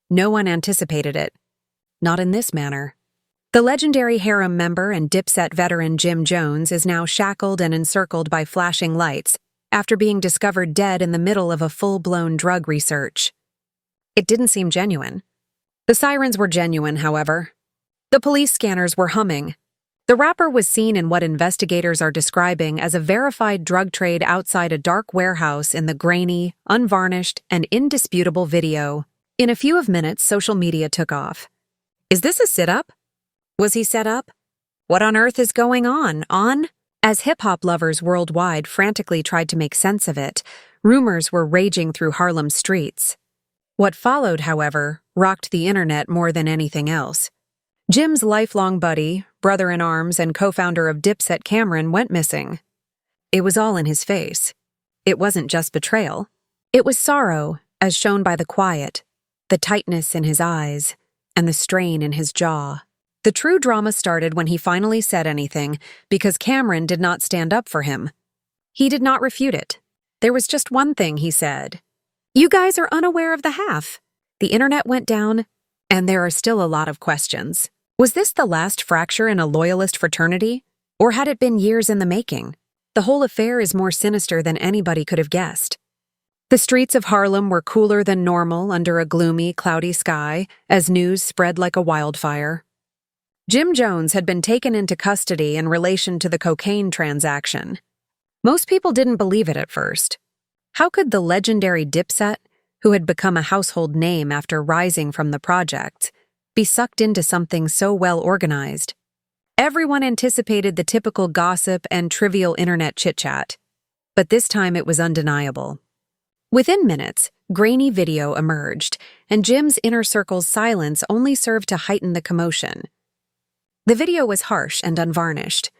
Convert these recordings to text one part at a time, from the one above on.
No one anticipated it. Not in this manner. The legendary harem member and Dipset veteran Jim Jones is now shackled and encircled by flashing lights after being discovered dead in the middle of a full-blown drug research. It didn't seem genuine. The sirens were genuine, however. The police scanners were humming. The rapper was seen in what investigators are describing as a verified drug trade outside a dark warehouse in the grainy, unvarnished, and indisputable video. In a few minutes, social media took off. Is this a sit-up? Was he set up? What on earth is going on? As hip-hop lovers worldwide frantically tried to make sense of it, rumors were raging through Harlem's streets. What followed, however, rocked the internet more than anything else. Jim's lifelong buddy, brother-in-arms, and co-founder of Dipset Camron went missing. It was all in his face. It wasn't just betrayal. It was sorrow, as shown by the quiet, the tightness in his eyes, and the strain in his jaw. The true drama started when he finally said anything, because Camron did not stand up for him. He did not refute it. There was just one thing he said. You guys are unaware of the half. The internet went down, and there are still a lot of questions. Was this the last fracture in a loyalist fraternity? Or had it been years in the making? The whole affair is more sinister than anybody could have guessed. The streets of Harlem were cooler than normal under a gloomy, cloudy sky as news spread like a wildfire. Jim Jones had been taken into custody in relation to the cocaine transaction. Most people didn't believe it at first. How could the legendary Dipset, who had become a household name after rising from the project, be sucked into something so well organized? Everyone anticipated the typical gossip and trivial internet chit-chat, but this time it was undeniable. Within minutes, grainy video emerged, and Jim's inner circle's silence only served to heighten the commotion. The video was harsh and unvarnished.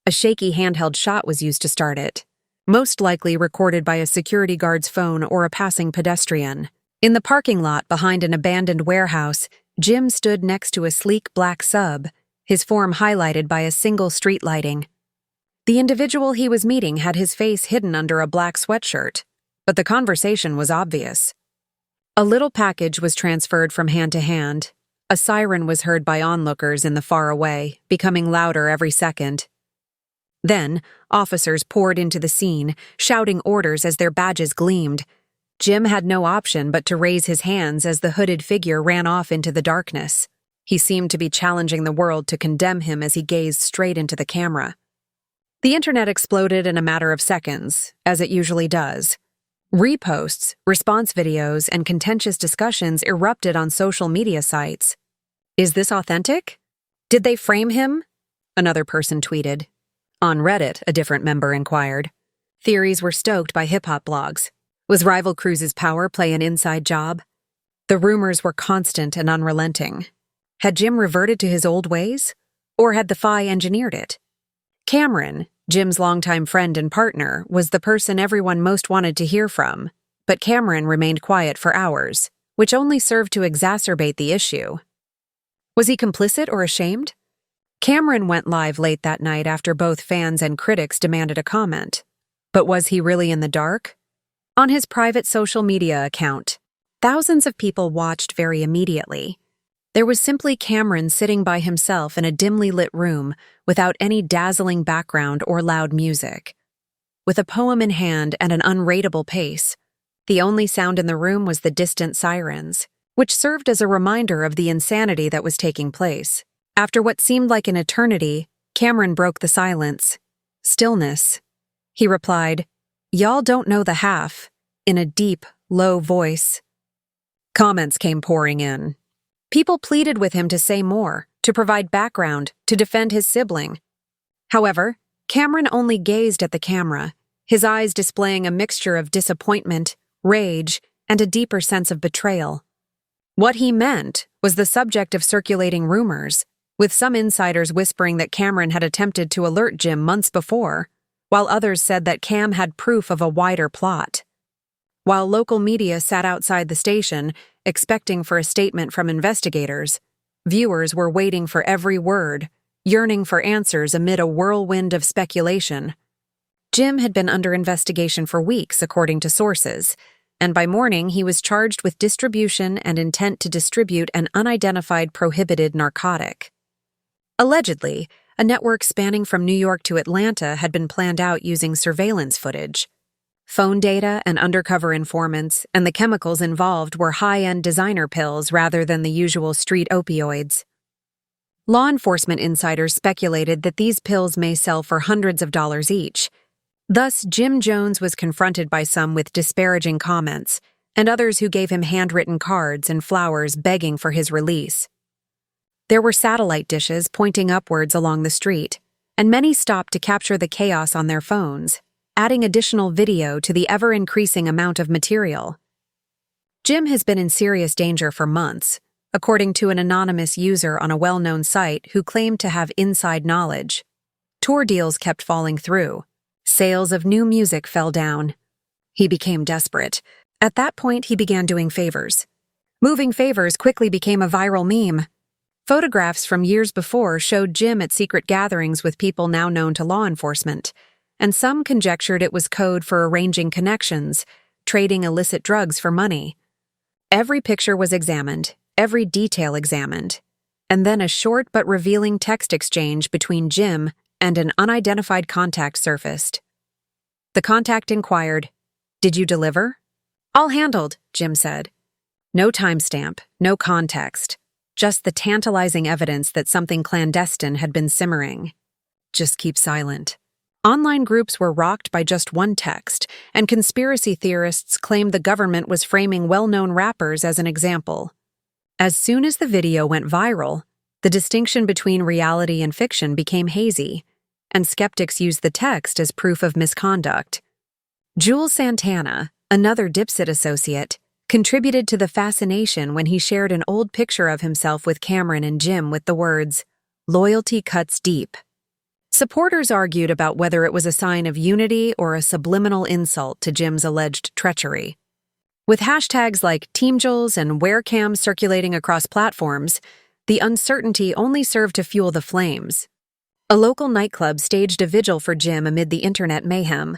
A shaky handheld shot was used to start it, most likely recorded by a security guard's phone or a passing pedestrian. In the parking lot behind an abandoned warehouse, Jim stood next to a sleek black sub, his form highlighted by a single street lighting. The individual he was meeting had his face hidden under a black sweatshirt, but the conversation was obvious. A little package was transferred from hand to hand. A siren was heard by onlookers in the far away, becoming louder every second. Then, officers poured into the scene, shouting orders as their badges gleamed. Jim had no option but to raise his hands as the hooded figure ran off into the darkness. He seemed to be challenging the world to condemn him as he gazed straight into the camera. The internet exploded in a matter of seconds, as it usually does. Reposts, response videos, and contentious discussions erupted on social media sites. Is this authentic? Did they frame him? Another person tweeted. On Reddit, a different member inquired. Theories were stoked by hip-hop blogs. Was Rival Cruz's power play an inside job? The rumors were constant and unrelenting. Had Jim reverted to his old ways? Or had the FI engineered it? Camron, Jim's longtime friend and partner, was the person everyone most wanted to hear from, but Camron remained quiet for hours, which only served to exacerbate the issue. Was he complicit or ashamed? Camron went live late that night after both fans and critics demanded a comment. But was he really in the dark? On his private social media account, thousands of people watched very immediately. There was simply Camron sitting by himself in a dimly lit room without any dazzling background or loud music. With a poem in hand and an unrateable pace, the only sound in the room was the distant sirens, which served as a reminder of the insanity that was taking place. After what seemed like an eternity, Camron broke the silence. Stillness. He replied, "Y'all don't know the half," in a deep, low voice. Comments came pouring in. People pleaded with him to say more, to provide background, to defend his sibling. However, Camron only gazed at the camera, his eyes displaying a mixture of disappointment, rage, and a deeper sense of betrayal. What he meant was the subject of circulating rumors, with some insiders whispering that Camron had attempted to alert Jim months before, while others said that Cam had proof of a wider plot. While local media sat outside the station, expecting for a statement from investigators, viewers were waiting for every word, yearning for answers amid a whirlwind of speculation. Jim had been under investigation for weeks, according to sources, and by morning he was charged with distribution and intent to distribute an unidentified prohibited narcotic. Allegedly, a network spanning from New York to Atlanta had been planned out using surveillance footage. Phone data and undercover informants, and the chemicals involved were high-end designer pills rather than the usual street opioids. Law enforcement insiders speculated that these pills may sell for hundreds of dollars each. Thus, Jim Jones was confronted by some with disparaging comments, and others who gave him handwritten cards and flowers begging for his release. There were satellite dishes pointing upwards along the street, and many stopped to capture the chaos on their phones, adding additional video to the ever-increasing amount of material. Jim has been in serious danger for months, according to an anonymous user on a well-known site who claimed to have inside knowledge. Tour deals kept falling through. Sales of new music fell down. He became desperate. At that point, he began doing favors. Moving favors quickly became a viral meme. Photographs from years before showed Jim at secret gatherings with people now known to law enforcement, and some conjectured it was code for arranging connections, trading illicit drugs for money. Every picture was examined, every detail examined, and then a short but revealing text exchange between Jim and an unidentified contact surfaced. The contact inquired, "Did you deliver?" "All handled," Jim said. No timestamp, no context, just the tantalizing evidence that something clandestine had been simmering. Just keep silent. Online groups were rocked by just one text, and conspiracy theorists claimed the government was framing well-known rappers as an example. As soon as the video went viral, the distinction between reality and fiction became hazy, and skeptics used the text as proof of misconduct. Jules Santana, another Dipset associate, contributed to the fascination when he shared an old picture of himself with Camron and Jim with the words, "Loyalty cuts deep." Supporters argued about whether it was a sign of unity or a subliminal insult to Jim's alleged treachery. With hashtags like TeamJules and WearCam circulating across platforms, the uncertainty only served to fuel the flames. A local nightclub staged a vigil for Jim amid the internet mayhem.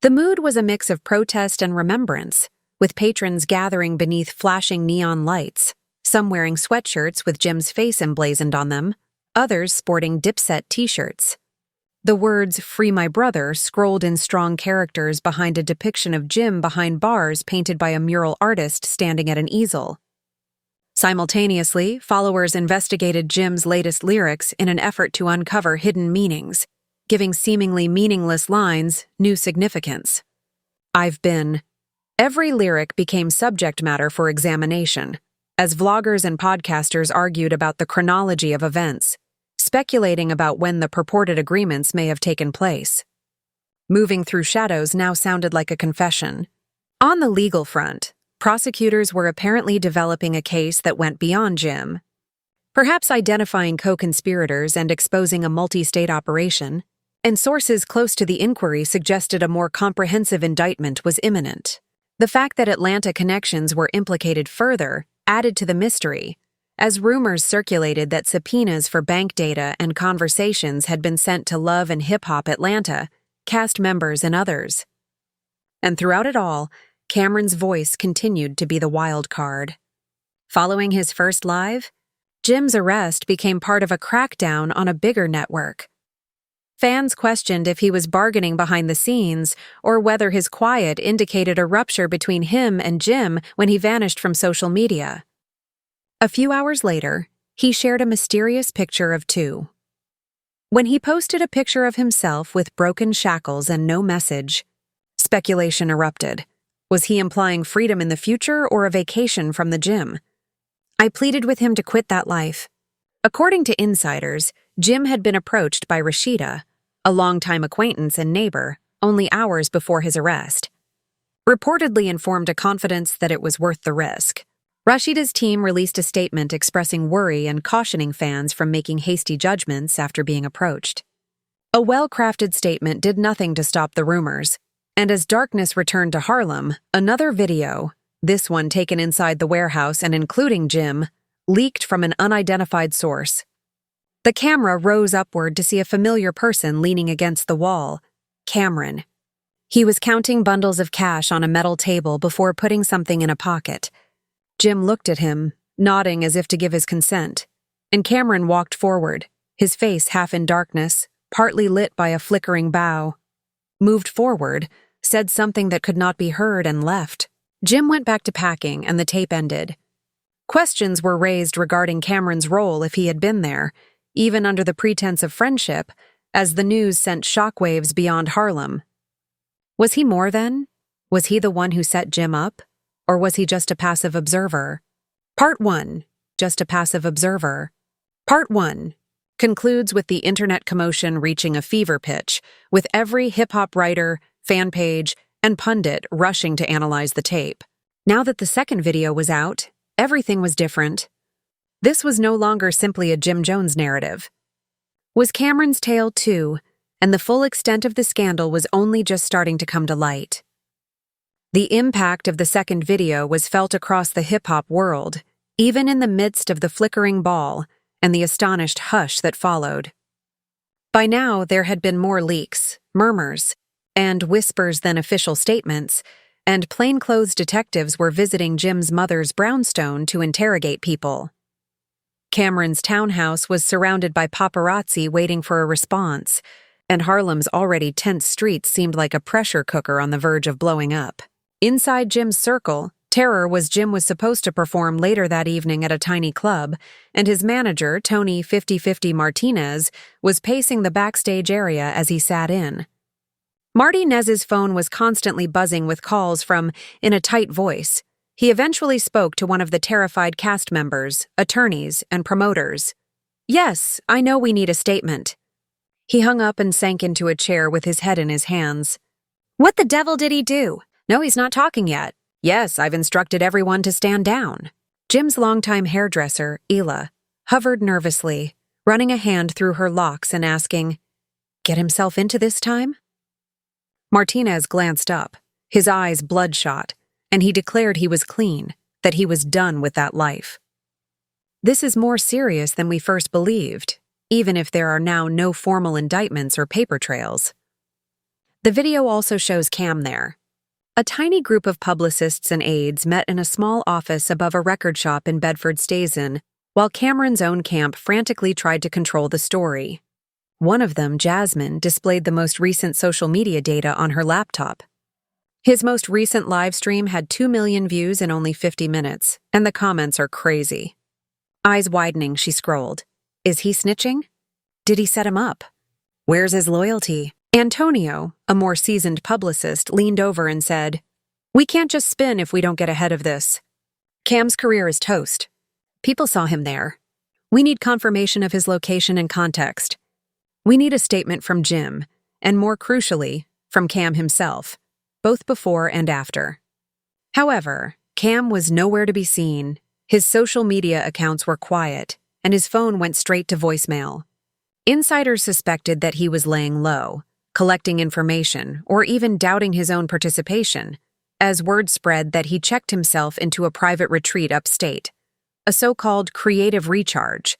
The mood was a mix of protest and remembrance, with patrons gathering beneath flashing neon lights, some wearing sweatshirts with Jim's face emblazoned on them, others sporting Dipset t-shirts. The words "Free My Brother" scrolled in strong characters behind a depiction of Jim behind bars painted by a mural artist standing at an easel. Simultaneously, followers investigated Jim's latest lyrics in an effort to uncover hidden meanings, giving seemingly meaningless lines new significance. "I've been..." Every lyric became subject matter for examination, as vloggers and podcasters argued about the chronology of events, speculating about when the purported agreements may have taken place. "Moving Through Shadows" now sounded like a confession. On the legal front, prosecutors were apparently developing a case that went beyond Jim, perhaps identifying co-conspirators and exposing a multi-state operation, and sources close to the inquiry suggested a more comprehensive indictment was imminent. The fact that Atlanta connections were implicated further added to the mystery, as rumors circulated that subpoenas for bank data and conversations had been sent to Love and Hip Hop Atlanta, cast members and others. And throughout it all, Camron's voice continued to be the wild card. Following his first live, Jim's arrest became part of a crackdown on a bigger network. Fans questioned if he was bargaining behind the scenes or whether his quiet indicated a rupture between him and Jim when he vanished from social media. A few hours later, he shared a mysterious picture of two. When he posted a picture of himself with broken shackles and no message, speculation erupted. Was he implying freedom in the future or a vacation from the gym? I pleaded with him to quit that life. According to insiders, Jim had been approached by Rashida, a longtime acquaintance and neighbor, only hours before his arrest. Reportedly informed a confidence that it was worth the risk. Rashida's team released a statement expressing worry and cautioning fans from making hasty judgments after being approached. A well-crafted statement did nothing to stop the rumors, and as darkness returned to Harlem, another video, this one taken inside the warehouse and including Jim, leaked from an unidentified source. The camera rose upward to see a familiar person leaning against the wall, Camron. He was counting bundles of cash on a metal table before putting something in a pocket. Jim looked at him, nodding as if to give his consent, and Camron walked forward, his face half in darkness, partly lit by a flickering bow. Moved forward, said something that could not be heard, and left. Jim went back to packing, and the tape ended. Questions were raised regarding Camron's role if he had been there, even under the pretense of friendship, as the news sent shockwaves beyond Harlem. Was he more then? Was he the one who set Jim up? Or was he just a passive observer? Part 1. Just a passive observer. Part 1. Concludes with the internet commotion reaching a fever pitch, with every hip-hop writer, fan page, and pundit rushing to analyze the tape. Now that the second video was out, everything was different. This was no longer simply a Jim Jones narrative. Was Camron's tale too, and the full extent of the scandal was only just starting to come to light. The impact of the second video was felt across the hip-hop world, even in the midst of the flickering ball and the astonished hush that followed. By now, there had been more leaks, murmurs, and whispers than official statements, and plainclothes detectives were visiting Jim's mother's brownstone to interrogate people. Camron's townhouse was surrounded by paparazzi waiting for a response, and Harlem's already tense streets seemed like a pressure cooker on the verge of blowing up. Inside Jim's circle, terror was Jim was supposed to perform later that evening at a tiny club, and his manager, Tony 50/50 Martinez, was pacing the backstage area as he sat in. Martinez's phone was constantly buzzing with calls from, in a tight voice. He eventually spoke to one of the terrified cast members, attorneys, and promoters. "Yes, I know we need a statement." He hung up and sank into a chair with his head in his hands. "What the devil did he do? No, he's not talking yet. Yes, I've instructed everyone to stand down." Jim's longtime hairdresser, Ela, hovered nervously, running a hand through her locks and asking, "Get himself into this time?" Martinez glanced up, his eyes bloodshot, and he declared he was clean, that he was done with that life. "This is more serious than we first believed, even if there are now no formal indictments or paper trails." The video also shows Cam there. A tiny group of publicists and aides met in a small office above a record shop in Bedford-Stuyvesant, while Camron's own camp frantically tried to control the story. One of them, Jasmine, displayed the most recent social media data on her laptop. His most recent live stream had 2 million views in only 50 minutes, and the comments are crazy. Eyes widening, she scrolled. Is he snitching? Did he set him up? Where's his loyalty? Antonio, a more seasoned publicist, leaned over and said, "We can't just spin if we don't get ahead of this. Cam's career is toast. People saw him there. We need confirmation of his location and context. We need a statement from Jim, and more crucially, from Cam himself, both before and after." However, Cam was nowhere to be seen. His social media accounts were quiet, and his phone went straight to voicemail. Insiders suspected that he was laying low, collecting information, or even doubting his own participation, as word spread that he checked himself into a private retreat upstate, a so-called creative recharge.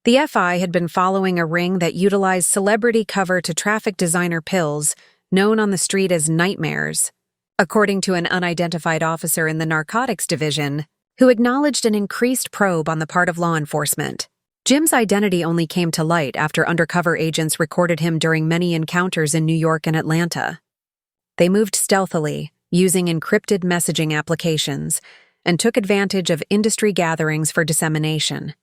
The FI had been following a ring that utilized celebrity cover to traffic designer pills, known on the street as nightmares, according to an unidentified officer in the narcotics division, who acknowledged an increased probe on the part of law enforcement. Jim's identity only came to light after undercover agents recorded him during many encounters in New York and Atlanta. They moved stealthily, using encrypted messaging applications, and took advantage of industry gatherings for dissemination.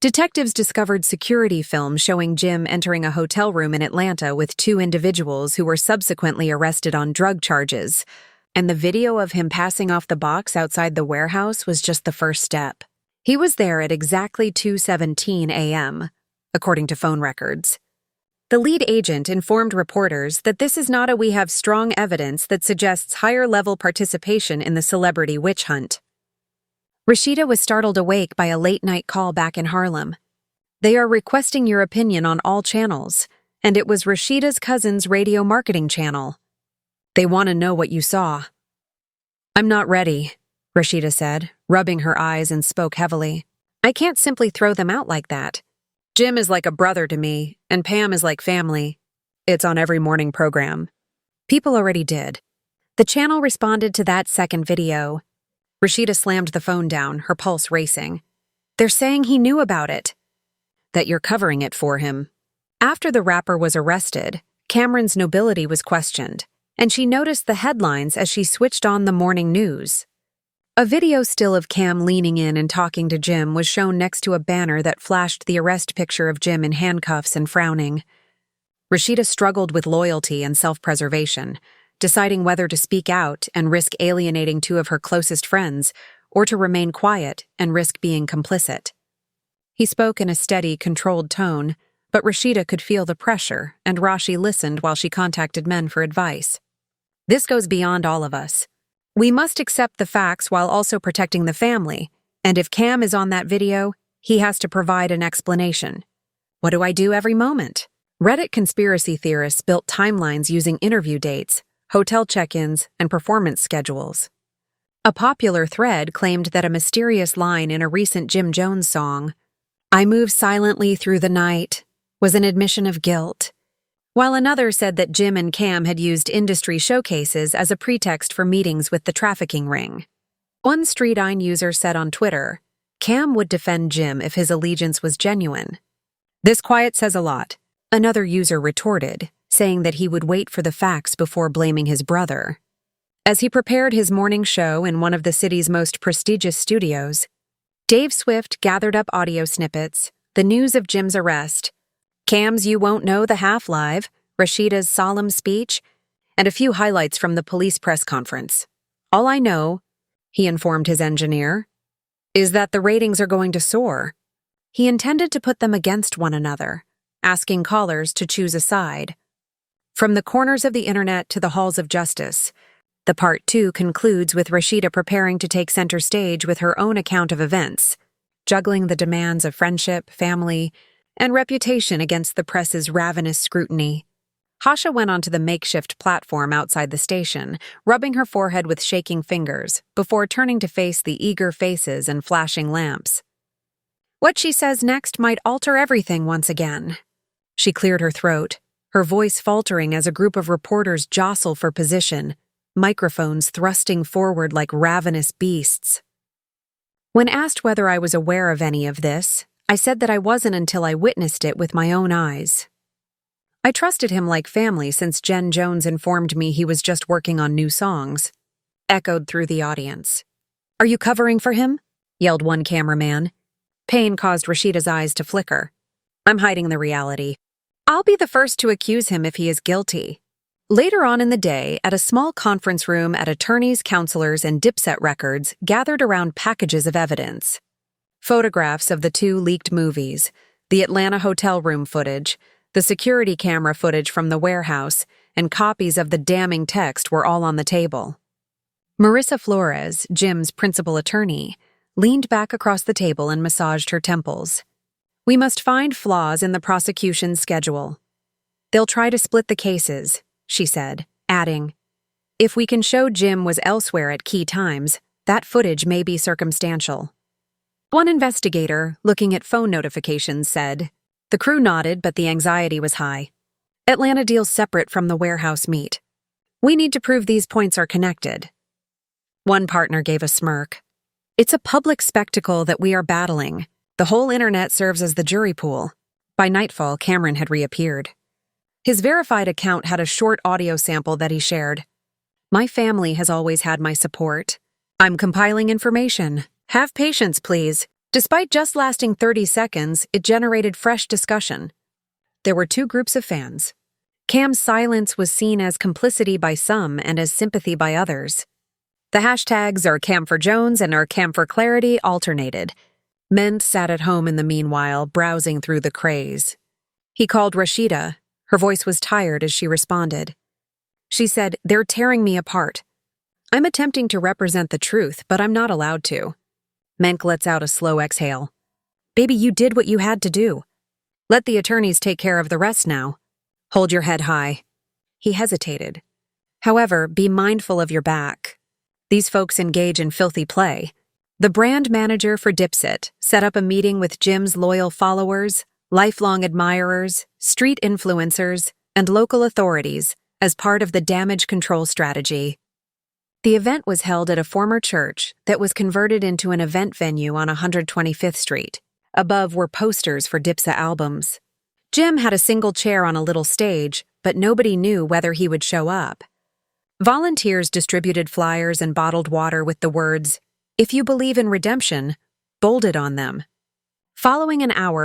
Detectives discovered security film showing Jim entering a hotel room in Atlanta with 2 individuals who were subsequently arrested on drug charges, and the video of him passing off the box outside the warehouse was just the first step. He was there at exactly 2:17 a.m., according to phone records. The lead agent informed reporters that this is not we have strong evidence that suggests higher-level participation in the celebrity witch hunt. Rashida was startled awake by a late-night call back in Harlem. "They are requesting your opinion on all channels," and it was Rashida's cousin's radio marketing channel. "They want to know what you saw." "I'm not ready," Rashida said, rubbing her eyes, and spoke heavily. "I can't simply throw them out like that. Jim is like a brother to me, and Pam is like family. It's on every morning program." People already did. The channel responded to that second video. Rashida slammed the phone down, her pulse racing. They're saying he knew about it. That you're covering it for him. After the rapper was arrested, Camron's nobility was questioned, and she noticed the headlines as she switched on the morning news. A video still of Cam leaning in and talking to Jim was shown next to a banner that flashed the arrest picture of Jim in handcuffs and frowning. Rashida struggled with loyalty and self-preservation, deciding whether to speak out and risk alienating two of her closest friends, or to remain quiet and risk being complicit. He spoke in a steady, controlled tone, but Rashida could feel the pressure, and Rashi listened while she contacted men for advice. This goes beyond all of us. We must accept the facts while also protecting the family, and if Cam is on that video, he has to provide an explanation. What do I do every moment? Reddit conspiracy theorists built timelines using interview dates, hotel check-ins, and performance schedules. A popular thread claimed that a mysterious line in a recent Jim Jones song, "I move silently through the night," was an admission of guilt, while another said that Jim and Cam had used industry showcases as a pretext for meetings with the trafficking ring. One StreetEyen user said on Twitter, Cam would defend Jim if his allegiance was genuine. This quiet says a lot. Another user retorted, saying that he would wait for the facts before blaming his brother. As he prepared his morning show in one of the city's most prestigious studios, Dave Swift gathered up audio snippets, the news of Jim's arrest, Cam's "You Won't Know the Half-Live," Rashida's solemn speech, and a few highlights from the police press conference. All I know, he informed his engineer, is that the ratings are going to soar. He intended to put them against one another, asking callers to choose a side. From the corners of the internet to the halls of justice, the part 2 concludes with Rashida preparing to take center stage with her own account of events, juggling the demands of friendship, family, and reputation against the press's ravenous scrutiny. Hasha went onto the makeshift platform outside the station, rubbing her forehead with shaking fingers, before turning to face the eager faces and flashing lamps. What she says next might alter everything once again. She cleared her throat, her voice faltering as a group of reporters jostle for position, microphones thrusting forward like ravenous beasts. When asked whether I was aware of any of this, I said that I wasn't until I witnessed it with my own eyes. I trusted him like family since Jen Jones informed me he was just working on new songs. Echoed through the audience. "Are you covering for him?" yelled one cameraman. Pain caused Rashida's eyes to flicker. "I'm hiding the reality. I'll be the first to accuse him if he is guilty." Later on in the day, at a small conference room at attorneys, counselors, and Dipset Records gathered around packages of evidence. Photographs of the 2 leaked movies, the Atlanta hotel room footage, the security camera footage from the warehouse, and copies of the damning text were all on the table. Marissa Flores, Jim's principal attorney, leaned back across the table and massaged her temples. "We must find flaws in the prosecution's schedule. They'll try to split the cases," she said, adding, "If we can show Jim was elsewhere at key times, that footage may be circumstantial." One investigator, looking at phone notifications, said, "The crew nodded, but the anxiety was high. Atlanta deals separate from the warehouse meet. We need to prove these points are connected." One partner gave a smirk. "It's a public spectacle that we are battling. The whole internet serves as the jury pool." By nightfall, Camron had reappeared. His verified account had a short audio sample that he shared. "My family has always had my support. I'm compiling information. Have patience, please." Despite just lasting 30 seconds, it generated fresh discussion. There were 2 groups of fans. Cam's silence was seen as complicity by some and as sympathy by others. The hashtags "or Cam for Jones" and "or Cam for Clarity" alternated. Men sat at home in the meanwhile, browsing through the craze. He called Rashida. Her voice was tired as she responded. She said, "They're tearing me apart. I'm attempting to represent the truth, but I'm not allowed to." Menk lets out a slow exhale. "Baby, you did what you had to do. Let the attorneys take care of the rest now. Hold your head high." He hesitated. "However, be mindful of your back. These folks engage in filthy play." The brand manager for Dipset set up a meeting with Jim's loyal followers, lifelong admirers, street influencers, and local authorities as part of the damage control strategy. The event was held at a former church that was converted into an event venue on 125th Street. Above were posters for Dipset albums. Jim had a single chair on a little stage, but nobody knew whether he would show up. Volunteers distributed flyers and bottled water with the words, "If you believe in redemption," bolded on them. Following an hour